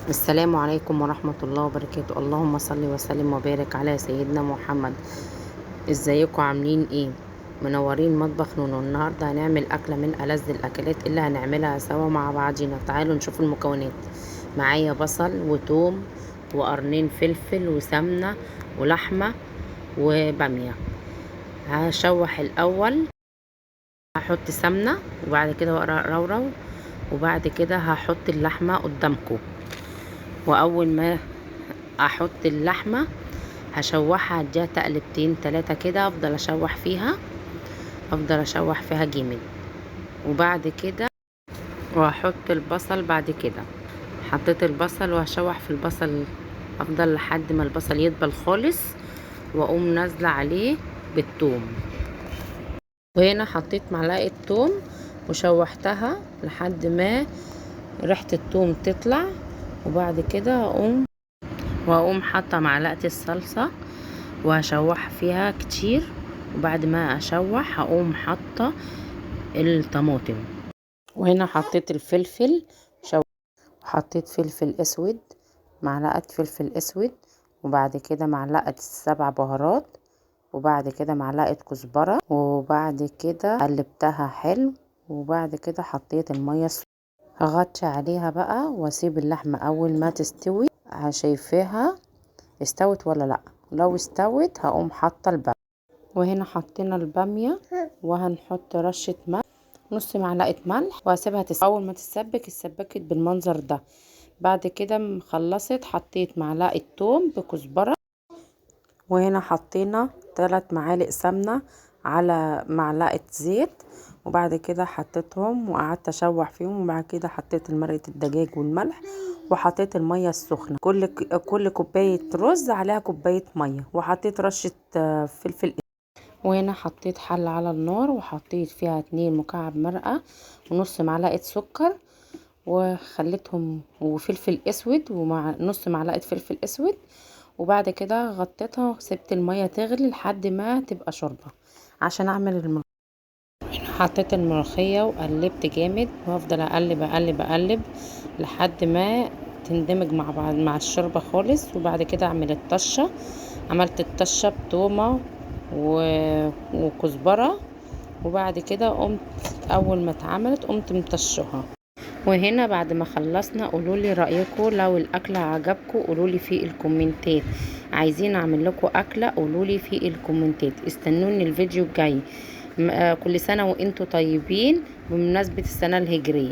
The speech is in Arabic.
السلام عليكم ورحمة الله وبركاته. اللهم صل وسلم وبارك على سيدنا محمد. ازيكم عاملين ايه؟ منورين مطبخ نونو. النهاردة هنعمل أكلة من ألذ الأكلات اللي هنعملها سوا مع بعضينا. تعالوا نشوف المكونات. معايا بصل وتوم وقرنين فلفل وسمنة ولحمة وبامية. هشوح الأول، هحط سمنة وبعد كده ورق رورو، وبعد كده هحط اللحمة قدامكم. واول ما احط اللحمه هشوحها، اديها تقلبتين تلاتة كده، افضل اشوح فيها جامد. وبعد كده وهحط البصل. بعد كده حطيت البصل وهشوح في البصل، افضل لحد ما البصل يدبل خالص، واقوم نازله عليه بالثوم. وهنا حطيت معلقه ثوم وشوحتها لحد ما ريحه الثوم تطلع. وبعد كده واقوم حاطه معلقه الصلصه وهشوح فيها كتير. وبعد ما اشوح هقوم حاطه الطماطم. وهنا حطيت الفلفل، حطيت فلفل اسود، معلقه فلفل اسود، وبعد كده معلقه 7 بهارات، وبعد كده معلقه كزبره، وبعد كده قلبتها حلو. وبعد كده حطيت الميه هغطي عليها بقى واسيب اللحمه اول ما تستوي. شايفاها استوت ولا لا؟ لو استوت هقوم حاطه الباميه. وهنا حطينا الباميه وهنحط رشه ملح، نص معلقه ملح، وهسيبها اول ما تتسبك. اتسبكت بالمنظر ده. بعد كده خلصت، حطيت معلقه توم بكزبره. وهنا حطينا 3 معالق سمنه على معلقه زيت، وبعد كده حطيتهم وقعدت اشوح فيهم. وبعد كده حطيت مرقه الدجاج والملح، وحطيت الميه السخنه. كل كوبايه رز عليها كوبايه ميه، وحطيت رشه فلفل. وهنا حطيت حله على النار وحطيت فيها 2 مكعب مرقه ونص معلقه سكر وخليتهم، وفلفل اسود ومع نص معلقه فلفل اسود. وبعد كده غطيتها وسبت الميه تغلي لحد ما تبقى شوربه عشان اعمل الملوخيه. حطيت الملوخيه وقلبت جامد، وافضل اقلب اقلب اقلب لحد ما تندمج مع بعض مع الشوربه خالص. وبعد كده اعمل الطشه. عملت الطشه بتومه وكزبره. وبعد كده قمت اول ما اتعملت قمت مطشها. وهنا بعد ما خلصنا قولولي رأيكم، لو الاكل عجبكم قولولي في الكومنتات. عايزين اعمل لكم اكله قولولي في الكومنتات. استنوني الفيديو الجاي. كل سنه وانتم طيبين بمناسبه السنه الهجريه.